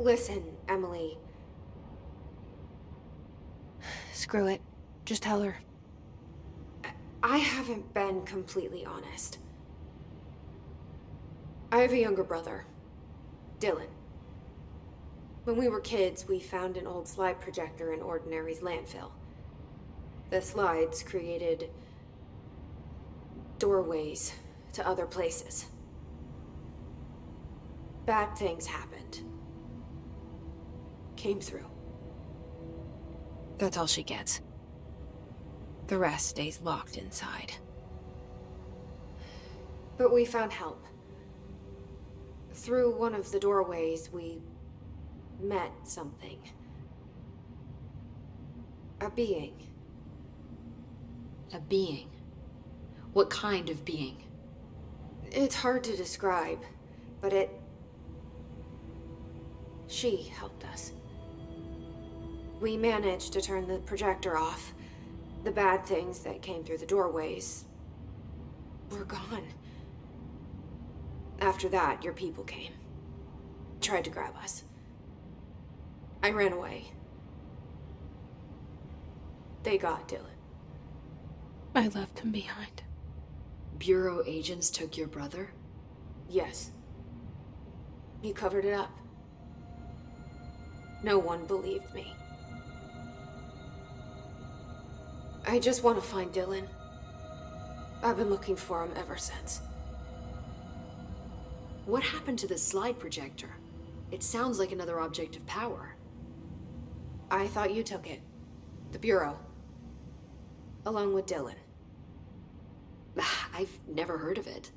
Listen, Emily. Screw it. Just tell her. I haven't been completely honest. I have a younger brother, Dylan. When we were kids, we found an old slide projector in Ordinary's landfill. The slides created doorways to other places. Bad things happened. Came through. That's all she gets. The rest stays locked inside. But we found help. Through one of the doorways, we met something. A being. A being? What kind of being? It's hard to describe, but she helped us. We managed to turn the projector off. The bad things that came through the doorways were gone. After that, your people came. Tried to grab us. I ran away. They got Dylan. I left him behind. Bureau agents took your brother? Yes. He covered it up. No one believed me. I just want to find Dylan. I've been looking for him ever since. What happened to the slide projector? It sounds like another object of power. I thought you took it. The Bureau. Along with Dylan. I've never heard of it.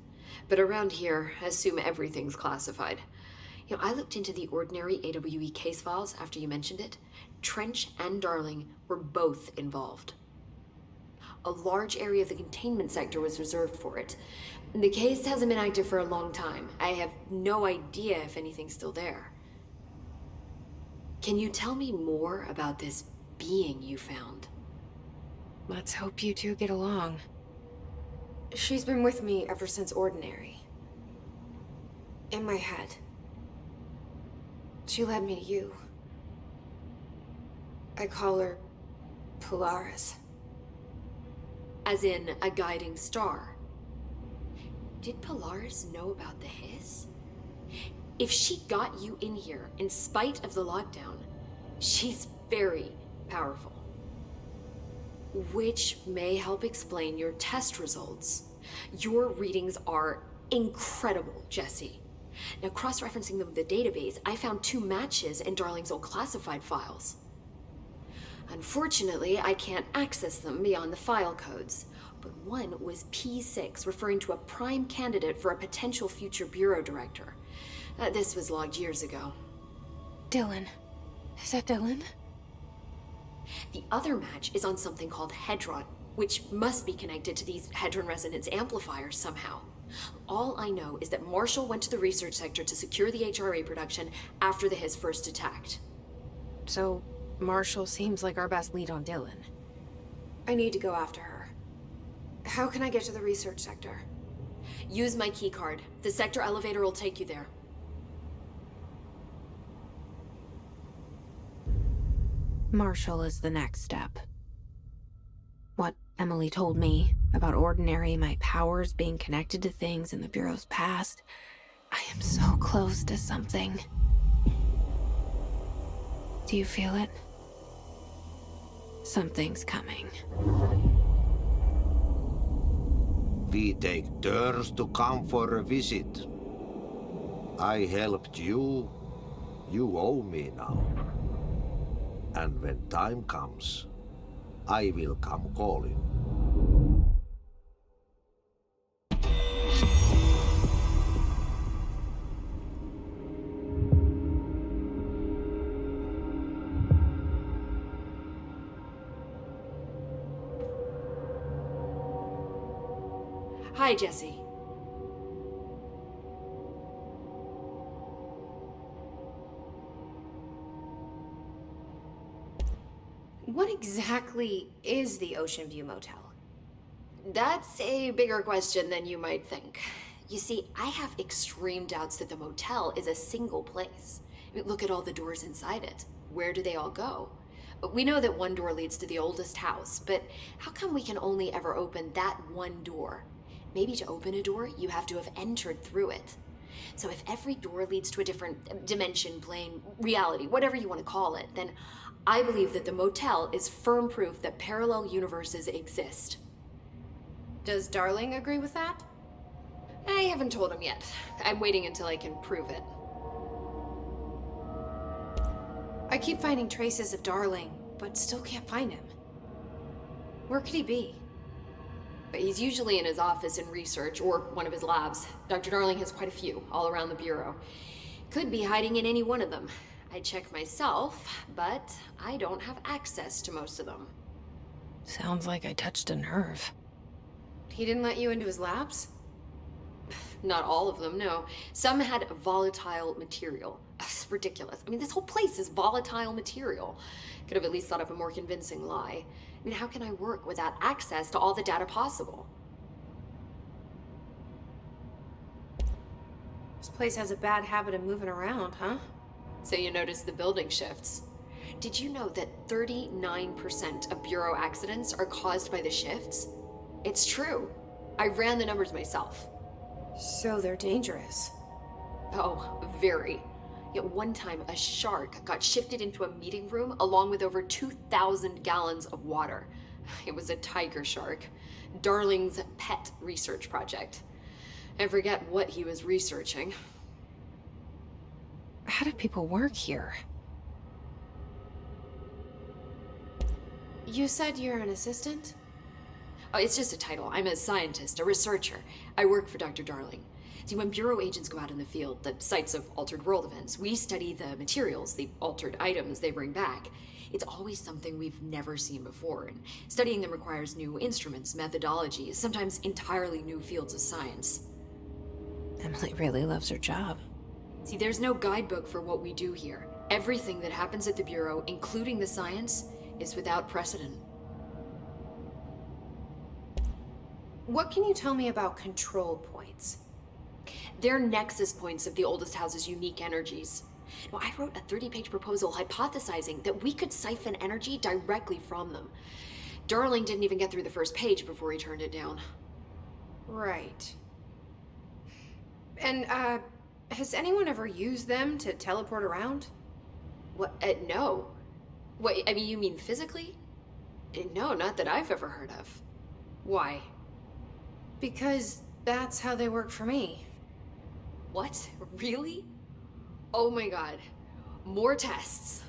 But around here, I assume everything's classified. You know, I looked into the Ordinary AWE case files after you mentioned it. Trench and Darling were both involved. A large area of the containment sector was reserved for it. The case hasn't been active for a long time. I have no idea if anything's still there. Can you tell me more about this being you found? Let's hope you two get along. She's been with me ever since Ordinary. In my head. She led me to you. I call her Polaris. As in a guiding star. Did Polaris know about the hiss? If she got you in here in spite of the lockdown, she's very powerful. Which may help explain your test results. Your readings are incredible, Jesse. Now, cross-referencing them with the database, I found 2 matches in Darling's old classified files. Unfortunately, I can't access them beyond the file codes, but one was P6, referring to a prime candidate for a potential future bureau director. This was logged years ago. Dylan. Is that Dylan? The other match is on something called Hedron, which must be connected to these Hedron resonance amplifiers somehow. All I know is that Marshall went to the research sector to secure the HRA production after the hiss first attacked. So, Marshall seems like our best lead on Dylan. I need to go after her. How can I get to the research sector? Use my keycard. The sector elevator will take you there. Marshall is the next step. What Emily told me about Ordinary, my powers being connected to things in the Bureau's past. I am so close to something. Do you feel it? Something's coming. We take turns to come for a visit. I helped you. You owe me now. And when time comes, I will come calling. Hi, Jesse. What exactly is the Ocean View Motel? That's a bigger question than you might think. You see, I have extreme doubts that the motel is a single place. Look at all the doors inside it. Where do they all go? We know that one door leads to the oldest house, but how come we can only ever open that one door? Maybe to open a door, you have to have entered through it. So if every door leads to a different dimension, plane, reality, whatever you want to call it, then I believe that the motel is firm proof that parallel universes exist. Does Darling agree with that? I haven't told him yet. I'm waiting until I can prove it. I keep finding traces of Darling, but still can't find him. Where could he be? But he's usually in his office in research or one of his labs. Dr. Darling has quite a few all around the Bureau. Could be hiding in any one of them. I check myself, but I don't have access to most of them. Sounds like I touched a nerve. He didn't let you into his labs? Not all of them, no. Some had volatile material. It's ridiculous. I mean, this whole place is volatile material. Could have at least thought of a more convincing lie. I mean, how can I work without access to all the data possible? This place has a bad habit of moving around, huh? So you notice the building shifts. Did you know that 39% of Bureau accidents are caused by the shifts? It's true. I ran the numbers myself. So they're dangerous. Oh, very. Yet one time, a shark got shifted into a meeting room along with over 2,000 gallons of water. It was a tiger shark. Darling's pet research project. I forget what he was researching. How do people work here? You said you're an assistant? Oh, it's just a title. I'm a scientist, a researcher. I work for Dr. Darling. See, when Bureau agents go out in the field, the sites of altered world events, we study the materials, the altered items they bring back. It's always something we've never seen before, and studying them requires new instruments, methodologies, sometimes entirely new fields of science. Emily really loves her job. See, there's no guidebook for what we do here. Everything that happens at the Bureau, including the science, is without precedent. What can you tell me about control points? They're nexus points of the oldest house's unique energies. Now, I wrote a 30-page proposal hypothesizing that we could siphon energy directly from them. Darling didn't even get through the first page before he turned it down. Right. And, has anyone ever used them to teleport around? What? No. What, I mean, you mean physically? No, not that I've ever heard of. Why? Because that's how they work for me. What? Really? Oh my god. More tests.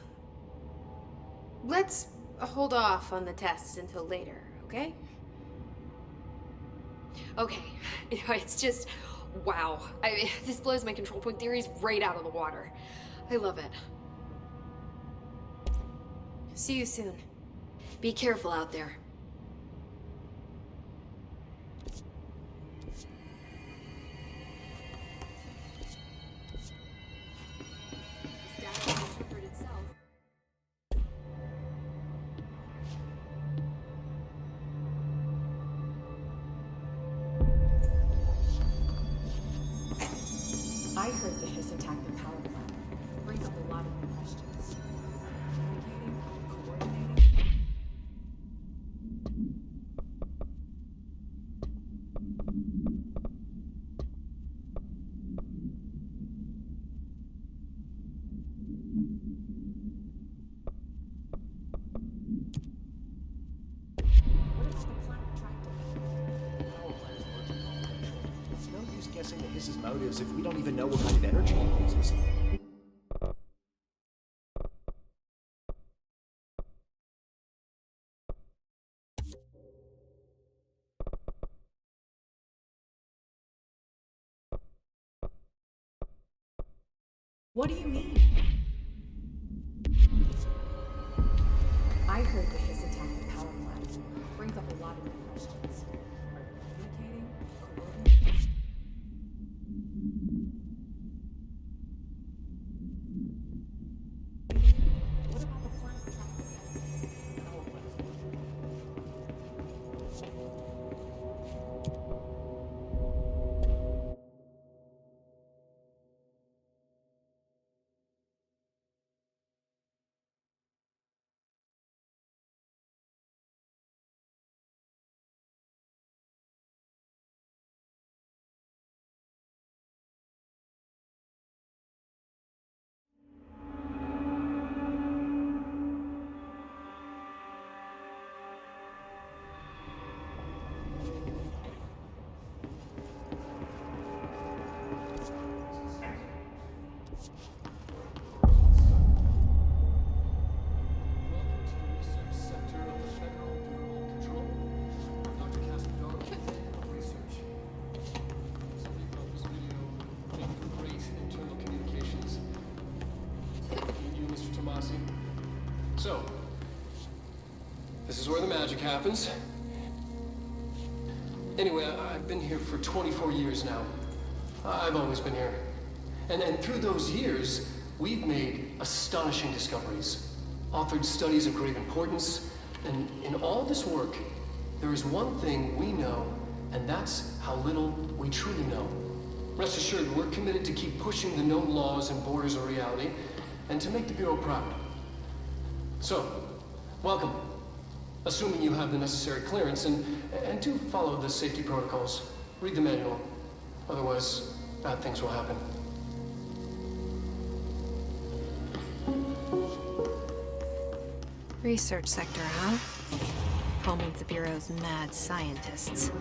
Let's hold off on the tests until later, okay? Okay. It's just, wow. This blows my control point theories right out of the water. I love it. See you soon. Be careful out there. I heard the Hiss attacked the power plant. Brings up a lot of new questions. Communicating, coordinating. What about the plant retracting? Power plant's working confidential. It's no use guessing the Hiss's motives if we don't even know what kind of energy it uses. What do you mean? I heard the Hiss attacked the power plant. Brings up a lot of new questions. Are they communicating, coordinating? What about the plant retracting? Power plant's working. So, this is where the magic happens. Anyway, I've been here for 24 years now. I've always been here. And through those years, we've made astonishing discoveries, authored studies of great importance, and in all this work, there is one thing we know, and that's how little we truly know. Rest assured, we're committed to keep pushing the known laws and borders of reality, and to make the Bureau proud. So, welcome. Assuming you have the necessary clearance, and do follow the safety protocols. Read the manual. Otherwise, bad things will happen. Research sector, huh? Home of the Bureau's mad scientists.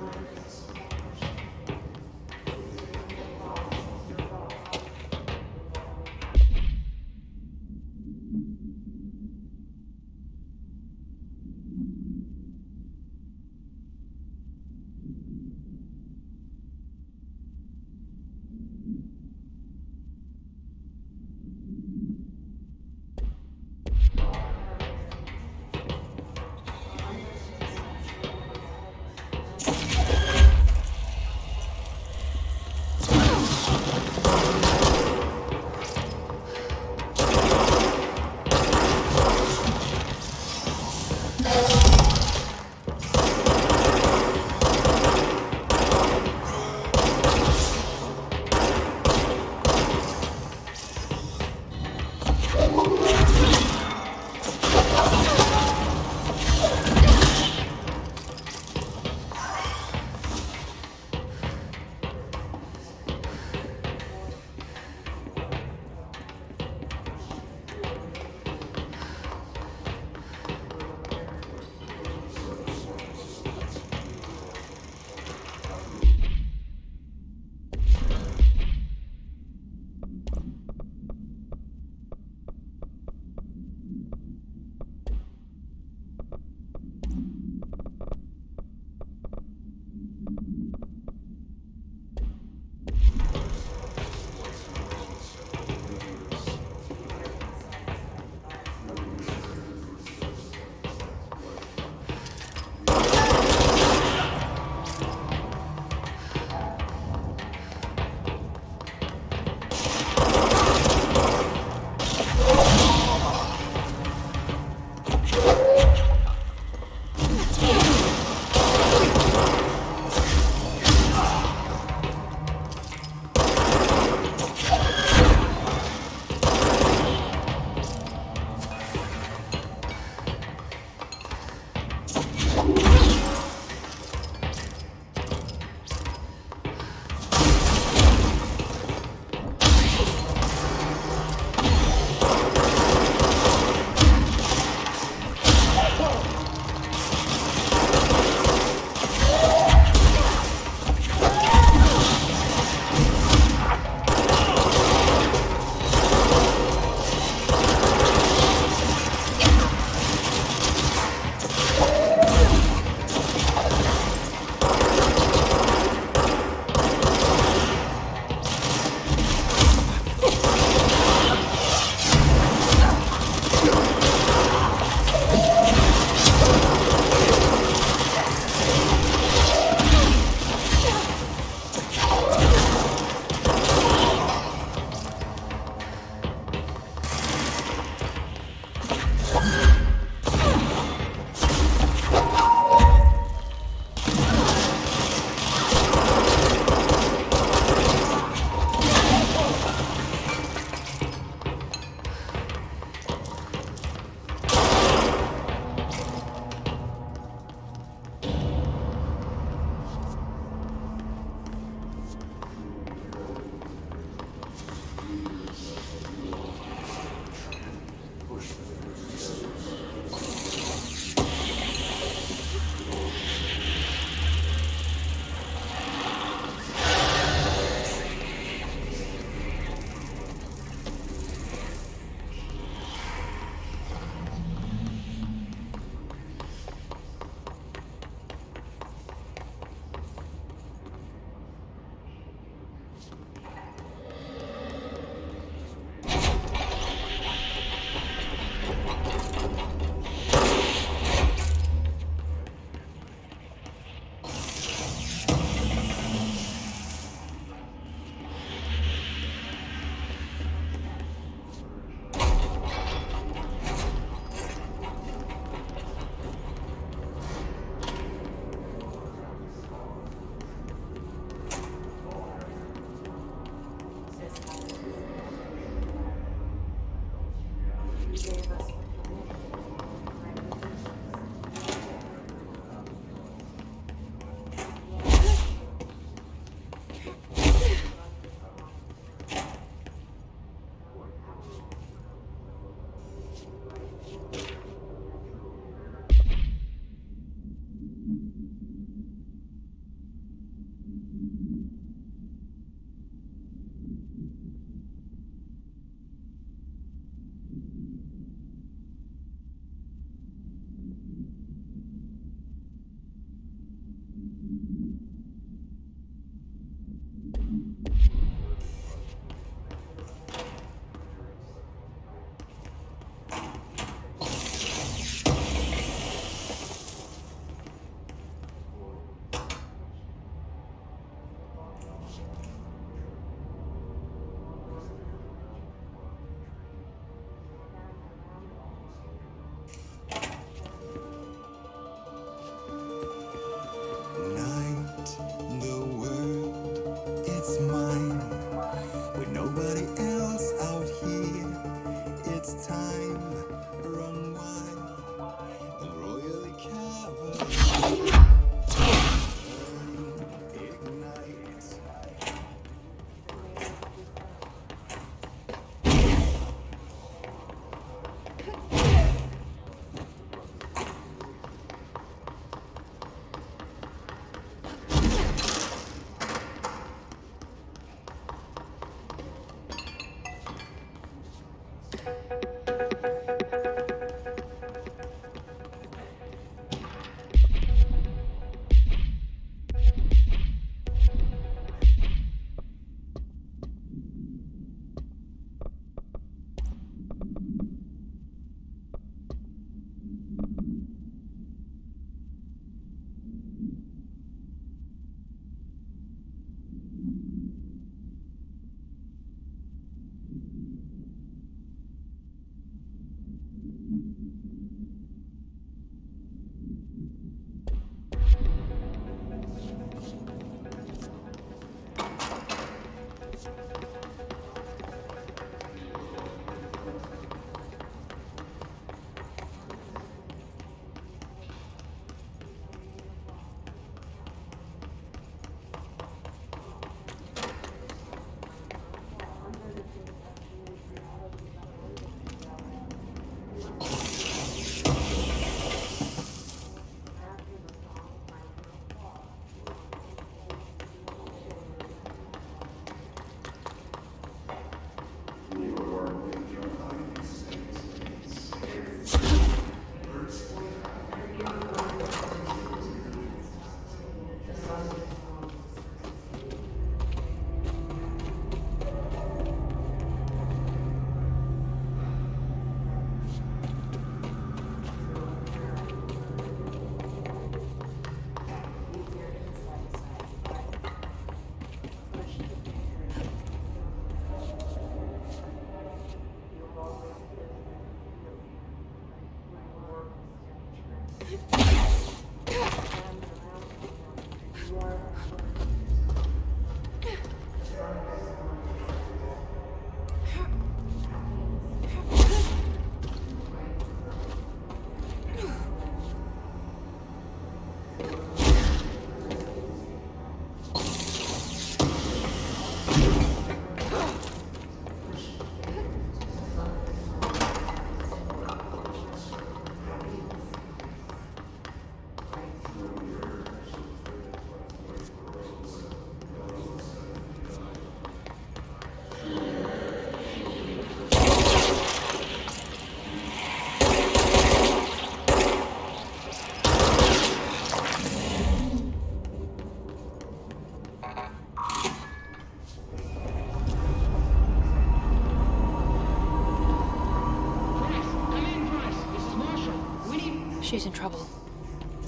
She's in trouble.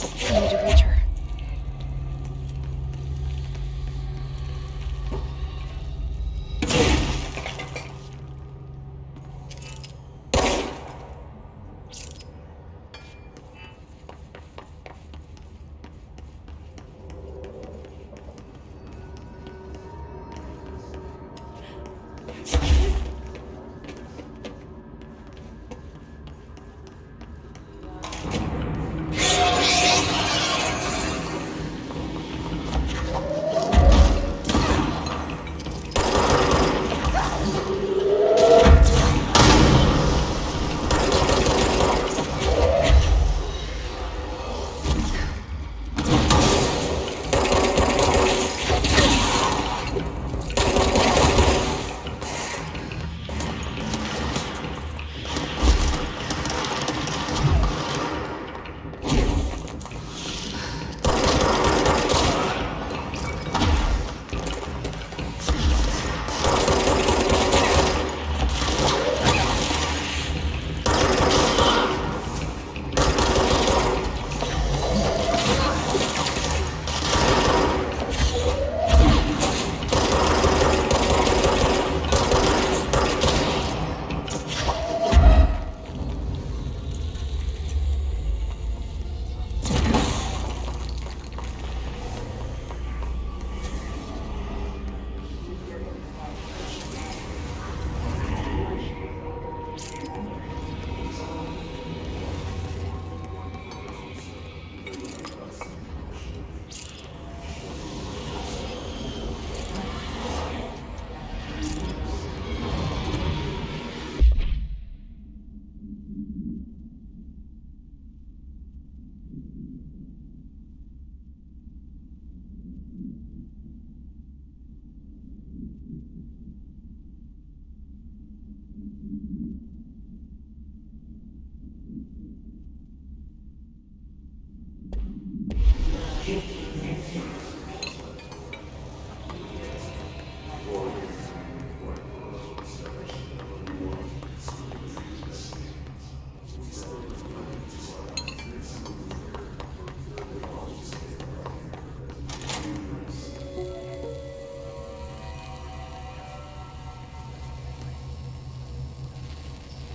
I need to reach her.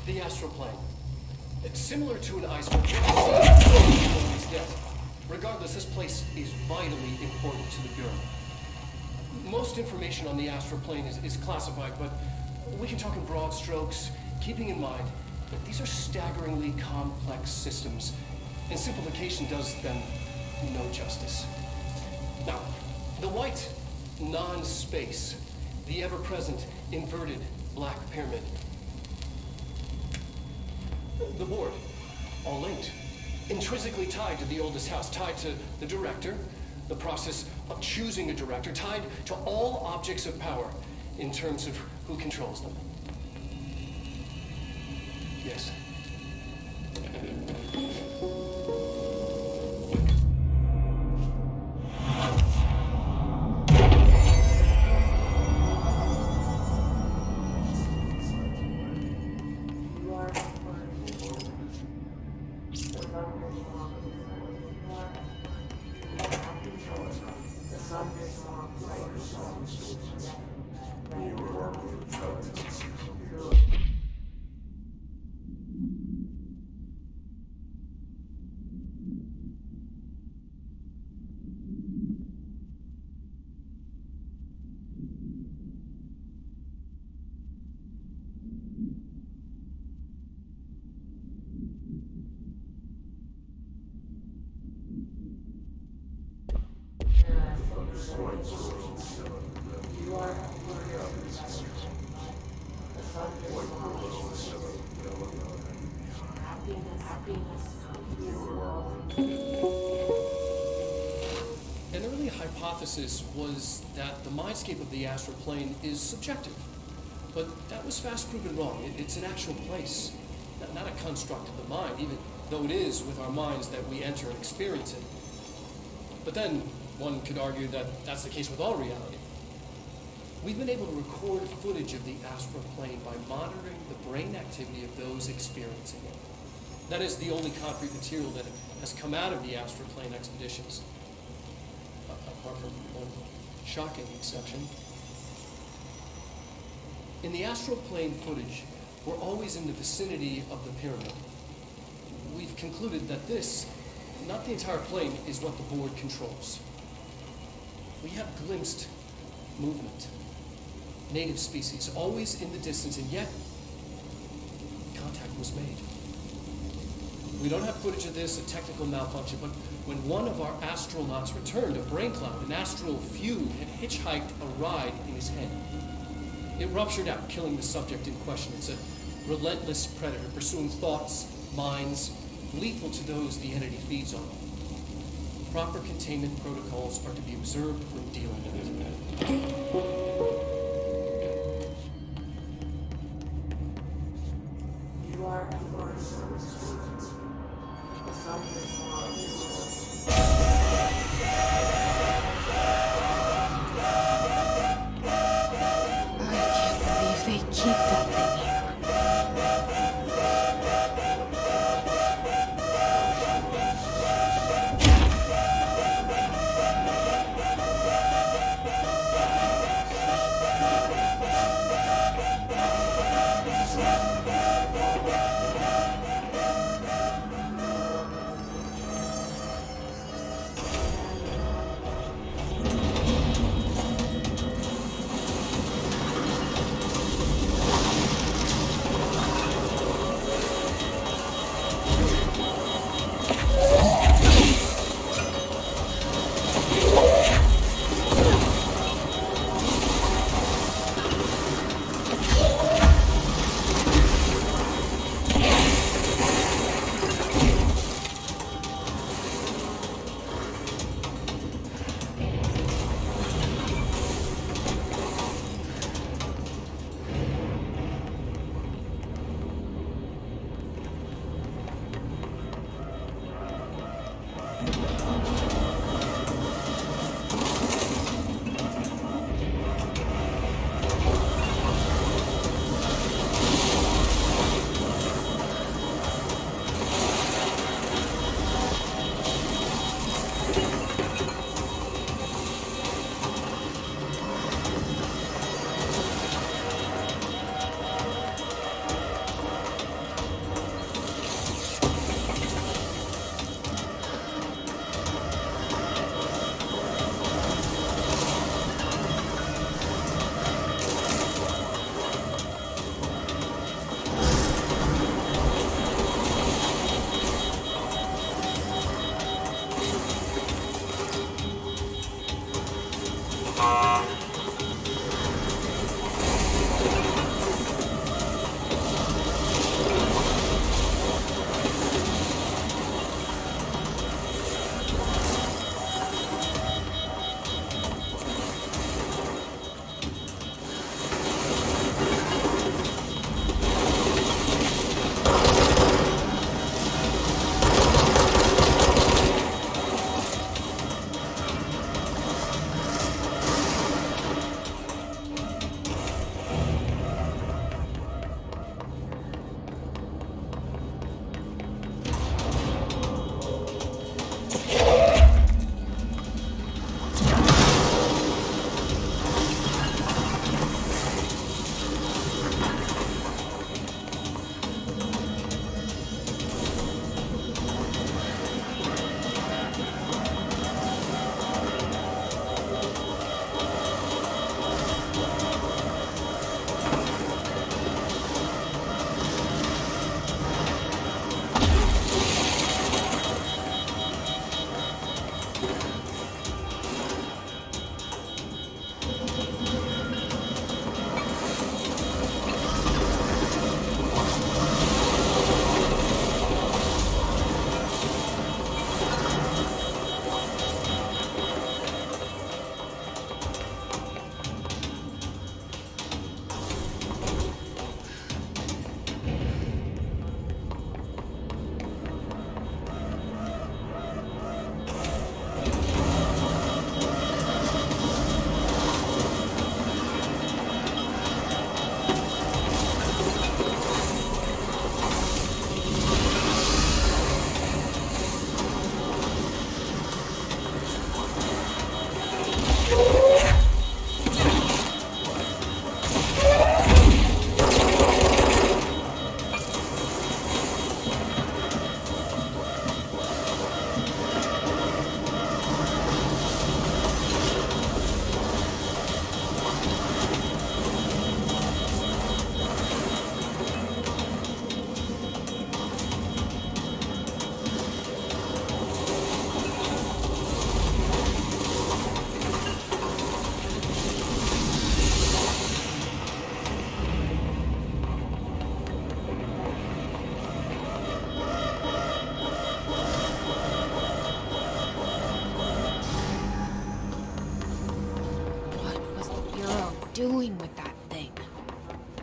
The astral plane. It's similar to an iceberg. It's dead. Regardless, this place is vitally important to the Bureau. Most information on the astral plane is classified, but we can talk in broad strokes, keeping in mind that these are staggeringly complex systems, and simplification does them no justice. Now, the white non-space, the ever-present inverted black pyramid. The board, all linked, intrinsically tied to the oldest house, tied to the director, the process of choosing a director, tied to all objects of power in terms of who controls them. Yes. An early hypothesis was that the mindscape of the astral plane is subjective, but that was fast proven wrong. It's an actual place, not a construct of the mind, even though it is with our minds that we enter and experience it. But then one could argue that that's the case with all reality. We've been able to record footage of the astral plane by monitoring the brain activity of those experiencing it. That is the only concrete material that has come out of the astral plane expeditions, apart from one shocking exception. In the astral plane footage, we're always in the vicinity of the pyramid. We've concluded that this, not the entire plane, is what the board controls. We have glimpsed movement, native species, always in the distance, and yet contact was made. We don't have footage of this, a technical malfunction, but when one of our astronauts returned, a brain cloud, an astral fugue, had hitchhiked a ride in his head. It ruptured out, killing the subject in question. It's a relentless predator, pursuing thoughts, minds, lethal to those the entity feeds on. Proper containment protocols are to be observed when dealing with it.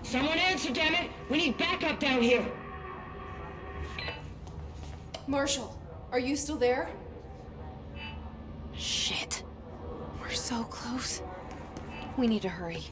Someone answer, damn it! We need backup down here! Marshall, are you still there? Shit. We're so close. We need to hurry.